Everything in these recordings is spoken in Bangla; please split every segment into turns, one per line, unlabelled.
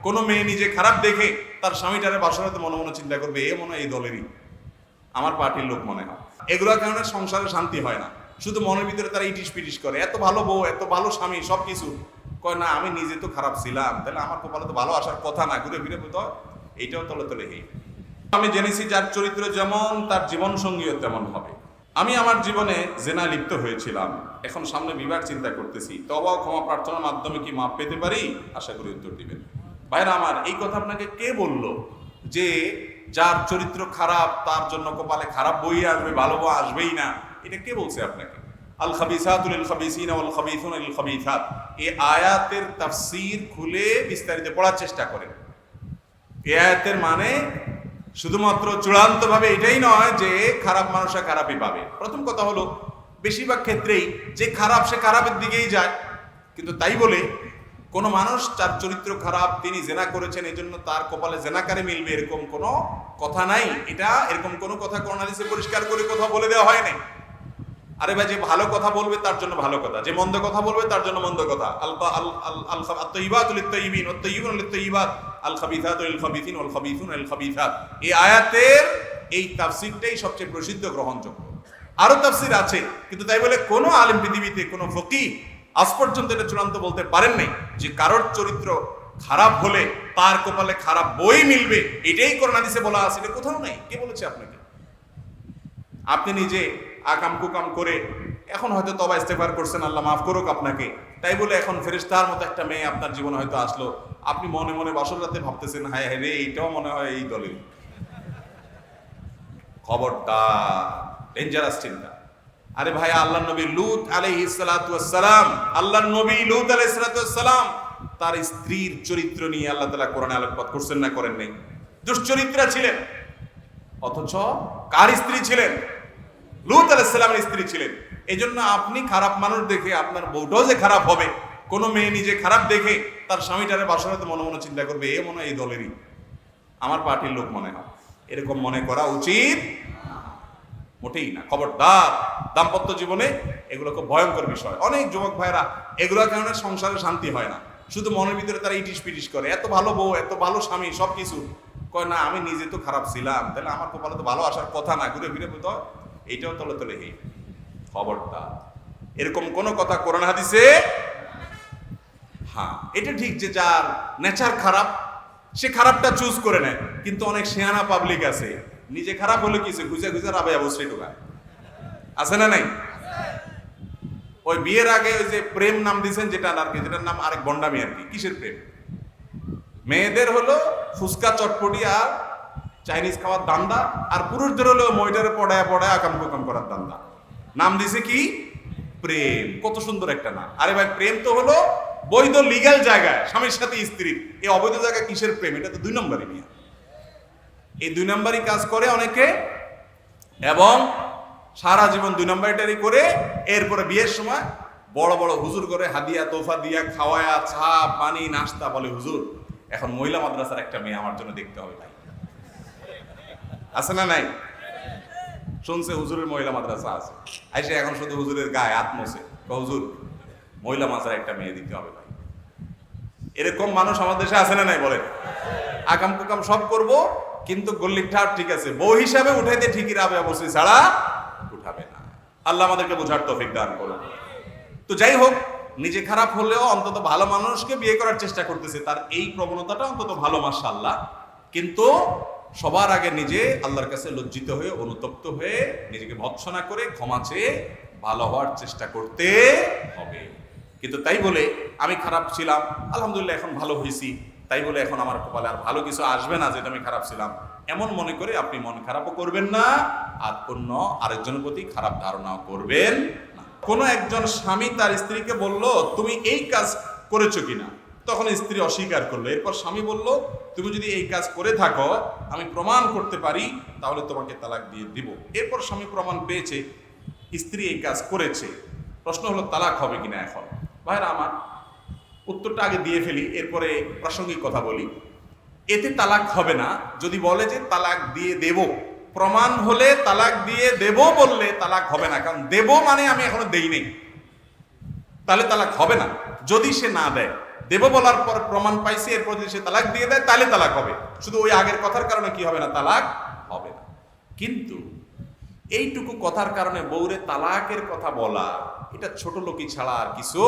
কোনো মেয়ে নিজে খারাপ দেখে তার স্বামীটারে বাসরাতে মনে মনে চিন্তা করবে এ মনে হয় এই দলেরই, আমার পার্টির লোক মনে হয়। এগুলোর কারণে সংসারে শান্তি হয় না, শুধু মনের ভিতরে তারা ইটিস পিটিস করে, এত ভালো বউ এত ভালো স্বামী সবকিছু, কয় না আমি নিজে তো খারাপ ছিলাম, তাহলে আমার কপালে তো ভালো আসার কথা না, ঘুরে ফিরে কোথাও এইটাও তলে তলে হেই। আমি জেনেছি যার চরিত্র যেমন তার জীবন সঙ্গীও তেমন হবে। আমি আমার জীবনে জেনা লিপ্ত হয়েছিলাম, এখন সামনে বিবাহ চিন্তা করতেছি, তওবা ও ক্ষমা প্রার্থনার মাধ্যমে কি মাপ পেতে পারি? আশা করি উত্তর দিবেন। ভাইরা আমার, এই কথা আপনাকে কে বলল যে যার চরিত্র খারাপ তার জন্য কপালে খারাপ বই আসবে, ভালো বই আসবেই না? এটা কে বলছে আপনাকে? আল খাবিসাতু লিল খাবিসিনা ওয়াল খাবিসুনা লিল খাবিসাত, এই আয়াতের তাফসীর খুলে বিস্তারিত পড়ার চেষ্টা করেন। এই আয়াতের মানে শুধুমাত্র চূড়ান্তভাবে এটাই নয় যে খারাপ মানুষরা খারাপই পাবে। প্রথম কথা হলো, বেশিরভাগ ক্ষেত্রেই যে খারাপ সে খারাপের দিকেই যায়, কিন্তু তাই বলে কোনো মানুষ যার চরিত্র খারাপ তিনি জেনা করেছেন এই জন্য তার কপালে জেনাকারে মিলবে এরকম কোনো কথা নাই। এটা এরকম কোনো কথা কোরআন হাদিসে পরিষ্কার করে কথা বলে দেওয়া হয় নাই। আরে ভাই, যে ভালো কথা বলবে তার জন্য ভালো কথা, যে মন্দ কথা বলবে তার জন্য মন্দ কথা। এই আয়াতের এই তাফসীরটাই সবচেয়ে প্রসিদ্ধ গ্রহণযোগ্য। আরো তাফসীর আছে, কিন্তু তাই বলে কোনো আলেম পৃথিবীতে কোনো ফকিহ আজ পর্যন্ত এটা চূড়ান্ত বলতে পারেন নাই যে কারোর চরিত্র খারাপ হলে তার কপালে খারাপ বই মিলবে। এটাই কোরআন হাদিসে বলা আছে, এটা কোথাও নাই। কে বলেছে আপনাকে? আপনি নিজে আকাম কুকাম করে এখন হয়তো তওবা ইস্তেগফার করছেন, আল্লাহ মাফ করুক আপনাকে, তাই বলে এখন ফেরেশতার মতো একটা মেয়ে আপনার জীবনে হয়তো আসলো, আপনি মনে মনে বাসর রাতে ভাবতেছেন হায় হায় রে এইটাও মনে হয় এই দলের। খবরদার, ডেঞ্জারাস চিন্তা। আরে ভাই, আল্লাহর নবী লূত আলাইহিস সালাতু ওয়াস সালাম, আল্লাহর নবী লূত আলাইহিস সালাতু ওয়াস সালাম তার স্ত্রীর চরিত্র নিয়ে আল্লাহ তাআলা কোরআনে আলোকপাত করছেন না করেন নাই? দুশ্চরিত্রা ছিলেন, অথচ কার স্ত্রী ছিলেন? লূত আলাইহিস সালামের স্ত্রী ছিলেন। এই জন্য আপনি খারাপ মানুষ দেখে আপনার বউটাও যে খারাপ হবে, কোনো মেয়ে নিজে খারাপ দেখে তার স্বামীটারে বাসরাতে মনে মনে চিন্তা করবে এ মনে হয় এই দলেরই, আমার পার্টির লোক মনে হয়, এরকম মনে করা উচিত মোটেই না। খবরদার, দাম্পত্য জীবনে এগুলো খুব ভয়ঙ্কর বিষয়। অনেক যুবক ভাইরা এগুলোর কারণে সংসারে শান্তি হয় না, শুধু মনের ভিতরে তারা ইটিস পিটিস করে, এত ভালো বউ এত ভালো স্বামী সবকিছু, কয় না আমি নিজে তো খারাপ ছিলাম, তাহলে আমার কপালে তো ভালো আসার কথা না, ঘুরে ফিরে কোথাও এইটাও তলে তলে হেই। খবরদার, এরকম কোন কথা কোরআন হাদিসে। হ্যাঁ, এটা ঠিক যে যার নেচার খারাপ সে খারাপটা চুজ করে নেয়, কিন্তু অনেক শেয়ানা পাবলিক আছে নিজে খারাপ হলে কিছু খুঁজে খুঁজে রাবে অবশ্যই ঢোকায়, আছে না নাই? ওই বিয়ের আগে ওই যে প্রেম নাম দিয়েছেন যেটা আর কি, যেটার নাম আরেক বন্ডামি আর কি। কিসের প্রেম? মেয়েদের হলো ফুচকা চটপটি আর চাইনিজ খাওয়ার দান্দা, আর পুরুষদের হলো ময়দারে পড়ায় পড়ায় আকাম কুকাম করার দান্দা। নাম দিছে কি? প্রেম। কত সুন্দর একটা নাম। আরে ভাই, প্রেম তো হলো বৈধ লিগ্যাল জায়গায় স্বামীর সাথে স্ত্রীর, এই অবৈধ জায়গায় কিসের প্রেম? এটা তো 2 নম্বরই নিয়ে, এই 2 নম্বরই কাজ করে অনেকে, এবং সারা জীবন 2 নম্বরটারই করে। এরপরে বিয়ের সময় বড় বড় হুজুর করে হাদিয়া তোফা দিয়া খাওয়ায়া চা পানি নাস্তা, বলে হুজুর এখন মহিলা মাদ্রাসার একটা মেয়ে আমার জন্য দেখতে হবে। ভাই আছে না নাই? শুনছে হুজুরের মহিলা মাদ্রাসা আছে, আইসে এখন শুধু হুজুরের গায়ে হাত মোছে, হুজুর মহিলা মাদ্রাসার একটা মেয়ে দিতে হবে। ভাই, এরকম মানুষ আমাদের দেশে আছে না নাই? বলেন। আকাম কুকাম সব করব, কিন্তু গল্লির ঠাপ ঠিক আছে, বউ হিসাবে উঠাইতে ঠিকই রাবে অবশ্যই, ছাড়া উঠাবে না। আল্লাহ আমাদেরকে বোঝার তৌফিক দান করুন। তো যাই হোক, নিজে খারাপ হলেও অন্তত ভালো মানুষকে বিয়ে করার চেষ্টা করতেছে, তার এই প্রবণতাটা অন্তত ভালো, মাশাআল্লাহ। কিন্তু সবার আগে নিজে আল্লাহর কাছে লজ্জিত হয়ে অনুতপ্ত হয়ে নিজেকে ভৎসনা করে ক্ষমা চেয়ে ভালো হওয়ার চেষ্টা করতে হবে। কিন্তু তাই বলে আমি খারাপ ছিলাম, আলহামদুলিল্লাহ এখন ভালো হয়েছি, তাই বলে এখন আমার কপালে আর ভালো কিছু আসবে না যেটা আমি খারাপ ছিলাম, এমন মনে করে আপনি মন খারাপও করবেন না, আর অন্য আরেকজনের প্রতি খারাপ ধারণাও করবেন না। কোনো একজন স্বামী তার স্ত্রীকে বলল তুমি এই কাজ করেছো কিনা, তখন স্ত্রী অস্বীকার করলো। এরপর স্বামী বলল তুমি যদি এই কাজ করে থাকো আমি প্রমাণ করতে পারি, তাহলে তোমাকে তালাক দিয়ে দিব। এরপর স্বামী প্রমাণ পেয়েছে স্ত্রী এই কাজ করেছে, প্রশ্ন হলো তালাক হবে কিনা। এখন ভাইরা আমার, উত্তরটা আগে দিয়ে ফেলি, এরপরে প্রাসঙ্গিক কথা বলি। এতে তালাক হবে না যদি বলে যে তালাক দিয়ে দেব, প্রমাণ হলে তালাক দিয়ে দেব বললে তালাক হবে না, কারণ দেব মানে আমি এখনো দেই নেই, তাহলে তালাক হবে না। যদি সে না দেয়, দেব বলার পর প্রমাণ পাইছে, এরপর যদি সে তালাক দিয়ে দেয় তাহলে তালাক হবে। শুধু ওই আগের কথার কারণে কি হবে না, তালাক হবে না। কিন্তু এইটুকু কথার কারণে বউরে তালাকের কথা বলা, এটা ছোট লোকই ছাড়া আর কিছু।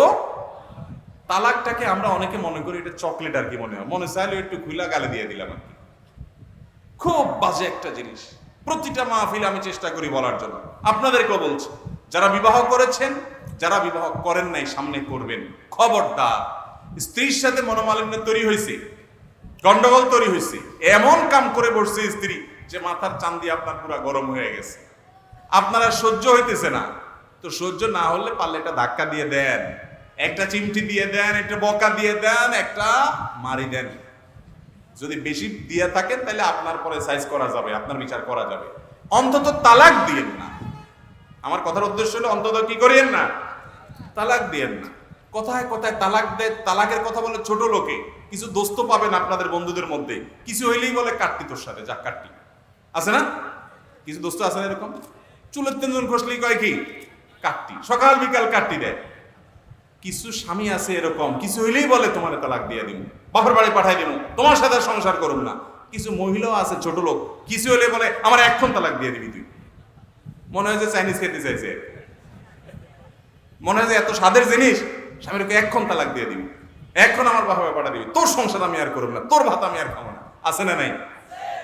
তালাকটাকে আমরা অনেকে মনে করি এটা চকলেট আর কি, মনে চাইলে একটু খুলা গালে দিয়ে দিলাম আর কি। খুব বাজে একটা জিনিস। প্রতিটা মাহফিলে আমি চেষ্টা করি বলার জন্য, আপনাদেরকেও বলছি, যারা বিবাহ করেছেন, যারা বিবাহ করেন নাই সামনে করবেন, খবরদার। স্ত্রীর সাথে মনোমালিন্য তৈরি হয়েছে, গন্ডগোল তৈরি হয়েছে, এমন কাম করে বসছে স্ত্রী যে মাথার চান্দি আপনার পুরো গরম হয়ে গেছে, আপনারা সহ্য হইতেছে না। তো সহ্য না হলে পারলে একটা ধাক্কা দিয়ে দেন, একটা চিমটি দিয়ে দেন, একটা বকা দিয়ে দেন, একটা মারি দেন। যদি বেশি দিয়ে থাকেন তাহলে আপনার পরে সাইজ করা যাবে, আপনার বিচার করা যাবে। অন্তত তালাক দিয়েন না। আমার কথার উদ্দেশ্য হলো অন্তত কি করিয়েন না, তালাক দিয়েন না। কথায় কথায় তালাক দেয়, তালাকের কথা বলে ছোট লোকে। কিছু দোস্ত পাবেন আপনাদের বন্ধুদের মধ্যে, কিছু হইলেই বলে কাটতি তোর সাথে, যা কাটতি। আছে না কিছু দোস্ত, আছে না এরকম? চুলের তিনজন ঘষলেই কয় কি কাটতি, সকাল বিকাল কাটতি দেয়। কিছু স্বামী আছে এরকম, কিছু হইলেই বলে তোমার তালাক দিয়ে দিব, বাপের বাড়ি পাঠাই দিব, তোমার সাথে সংসার করুন না। কিছু মহিলাও আছে ছোট লোক, কিছু হইলে বলে আমার এখন তালাক দিয়ে দিবি তুই। মনে হয় যে চাইনিজ খেতে চাইছে, মনে হয় যে এত স্বাদের জিনিস, স্বামীকে এখন তালাক দিয়ে দিবি, এখন আমার বাপের পাঠা দিবি, তোর সংসার আমি আর করব না, তোর ভাত আমি আর খাবো না। আছে না নাই?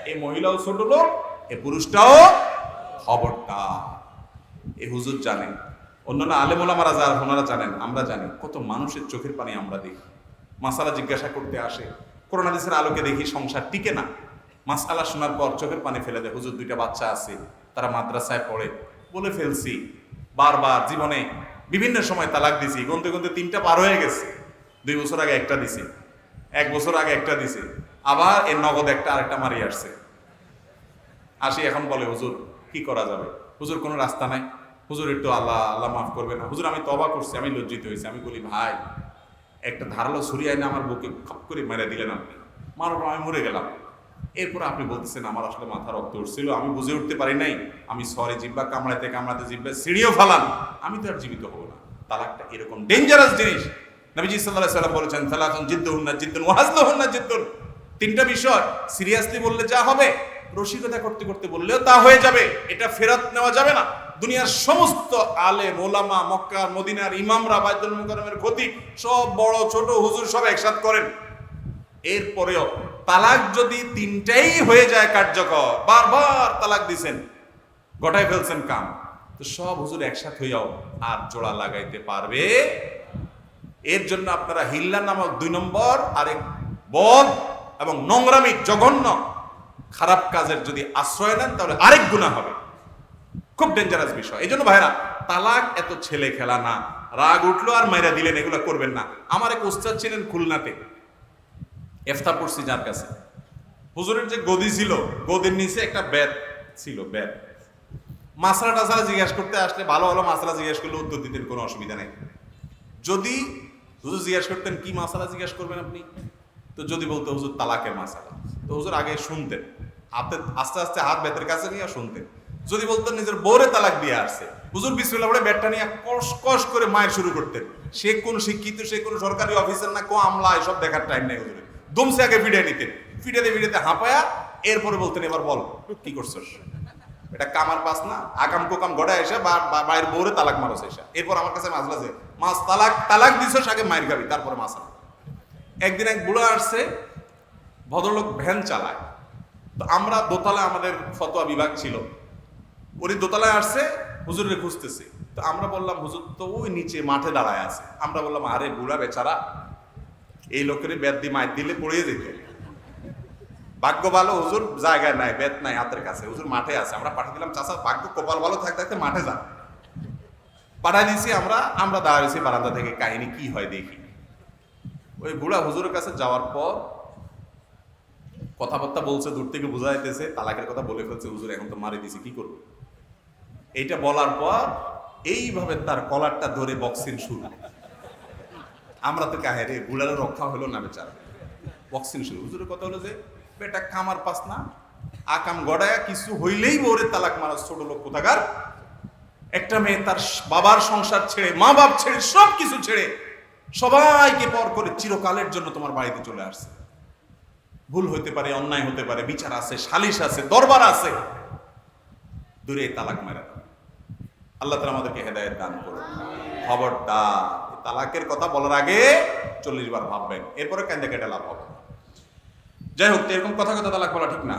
এই মহিলাও ছোট লোক, এই পুরুষটাও খবরদার। এই হুজুর জানেন, অন্যান্য আলেম ওলামারা যারা ওনারা জানেন, আমরা জানি কত মানুষের চোখের পানি আমরা দেখি। মাসালা জিজ্ঞাসা করতে আসে, কোরআন হাদিসের আলোকে দেখি সংসার টিকে না। মাসালা শোনার পর চোখের পানি ফেলে দেয়, হুজুর দুইটা বাচ্চা আছে, তারা মাদ্রাসায় পড়ে, বলে ফেলছি বারবার জীবনে বিভিন্ন সময় তালাক দিছি, গুনতে গুনতে 3টা পার হয়ে গেছে। 2 বছর আগে একটা দিছে, 1 বছর আগে একটা দিছে, আবার এর নগদ একটা আরেকটা মারি আসছে। আসি এখন বলে হুজুর কি করা যাবে? হুজুর কোনো রাস্তা নাই, হুজুর একটু আল্লাহ আল্লাহ মাফ করবে না, হুজুর আমি তওবা করছি, আমি লজ্জিত হয়েছি। আমি বলি ভাই, একটা ধারালো ছুরি আইনে আমার বুকে খপ করে মেরে দিলেন আপনি, মারার পর আমি মরে গেলাম। এরপর আপনি বলতেছেন আমার আসলে মাথা রক্ত উঠছিল, আমি বুঝে উঠতে পারি নাই, আমি সরি, জিব্বা কামড়াইতে কামড়াতে জিব্বা সিঁড়িও ফালান, আমি তো আর জীবিত হবো না। তালাকটা এরকম ডেঞ্জারাস জিনিস। নবীজি সাল্লাল্লাহু আলাইহি ওয়াসাল্লাম বলেছেন সালাতুন জিদ্দুহুন্না জিদ্দুন ওয়া হাজলুহুন্না জিদ্দুন। 3টা বিষয় সিরিয়াসলি বললে যা হবে, রসিকতা করতে করতে বললেও তা হয়ে যাবে, এটা ফেরত নেওয়া যাবে না। দুনিয়ার সমস্ত আলেম ওলামা, মক্কার মদিনার ইমামরা, বাইতুল মুকাররমের খতিব, সব বড় ছোট হুজুর সব একসাথে করেন। এরপরেও তালাক যদি 3টাই হয়ে যায় কার্যকর, বারবার তালাক দিছেন, গটায় ফেলছেন কাম, তো সব হুজুর একসাথে হইয়াও আর জোড়া লাগাইতে পারবে? এর জন্য আপনারা হিল্লা নামক 2 নম্বর আরেক বদ এবং নোংরামি জঘন্য খারাপ কাজের যদি আশ্রয় নেন তাহলে আরেক গুনাহ হবে। খুব ডেঞ্জারাস বিষয়। এই জন্য ভাইরা, তালাক এত ছেলে খেলা না, রাগ উঠলো আর মাইরা দিলেন, এগুলো করবেন না। আমার এক উস্তাদ ছিলেন খুলনাতে, ইফতার পড়ছি যার কাছে, হুজুরের যে গদি ছিল, গদির নিচে একটা বেত ছিল, বেত। মাসলা টাসলা জিজ্ঞাসা করতে আসলে, ভালো ভালো মাসলা জিজ্ঞাসা করলে উত্তর দিতেন, কোনো অসুবিধা নেই। যদি হুজুর জিজ্ঞাসা করতেন কি মাসালা জিজ্ঞাসা করবেন আপনি, তো যদি বলতো হুজুর তালাকের মাসালা, তো হুজুর আগে শুনতেন, হাতে আস্তে আস্তে হাত বেতের কাছে নিয়ে শুনতেন। যদি বলতেন নিজের বউরে তালাক দিয়ে আসছে, হুজুর বিসমিল্লাহ বলে ব্যাটটা নিয়ে কস কস করে মায়ের শুরু করতেন। সে কোন শিক্ষিত, সে কোন সরকারি অফিসার না কো আমলা, এসব দেখার টাইম নেই হুজুরের। দমসে আগে ভিডিও নিতেন, ফিটাতে ফিটাতে হাঁপায়া এরপরে বলতেন এবার বল কি করছস, এটা কামার পাস না, আকাম কোকাম গড়া এসে বাইরের বউরে তালাক মারস এসে, এরপর আমার কাছে মাসলা আছে, মাস তালাক দিছস আগে মায়ের খাবি তারপরে মাসলা। একদিন এক বুড়া আসছে, ভদ্রলোক ভ্যান চালায়, তো আমরা দোতলায়, আমাদের ফতোয়া বিভাগ ছিল, ওই দোতলায় আসছে, হুজুরে খুঁজতেছে। তো আমরা বললাম হুজুর তো ওই নিচে মাঠে দাঁড়ায় আছে। আমরা বললাম আরে বুড়া বেচারা, এই লোকের বেদ দিয়ে মায়ের দিলে পড়িয়ে যেত। ভাগ্য ভালো হুজুর জায়গায় নাই, বেদ নাই হাতের কাছে, হুজুর মাঠে আছে। আমরা পাঠিয়ে দিলাম, চাচা ভাগ্য কপাল ভালো থাকতে থাকতে মাঠে যান। পাঠাই দিয়েছি আমরা দাঁড়িয়েছি বারান্দা থেকে, কাহিনী কি হয় দেখি। ওই বুড়া হুজুরের কাছে যাওয়ার পর কথাবার্তা বলছে, দূর থেকে বোঝা যাইতেছে তালাকের কথা বলে ফেলছে। হুজুর এখন তো মারি দিছি, কি করবো? এইটা বলার পর এইভাবে তার কলারটা ধরে বক্সিং শুরু। আমরা তো কাহে রে, বুড়ারও রক্ষা হলো না বেচারা, বক্সিং শুরু। হুজুরের কথা হলো যে বেটা কামার পাস না, আকাম গড়ায় কিছু হইলেই বউরে তালাক মারা, ছোট লোক কোথাকার। একটা মেয়ে তার বাবার সংসার ছেড়ে, মা বাপ ছেড়ে, সব কিছু ছেড়ে সবাইকে পর করে চিরকালের জন্য তোমার বাড়িতে চলে আসছে। ভুল হতে পারে, অন্যায় হতে পারে, বিচার আছে, সালিশ আছে, দরবার আছে, দূরে তালাক মেরে দাও। আল্লাহ তাআলা আমাদেরকে হেদায়েত দান করুন। খবরদার তালাকের কথা বলার আগে 40 বার ভাববেন, এরপরে কান্দে কেটে লাভ হবে। যাই হোক, এরকম কথা তালাক বলা ঠিক না।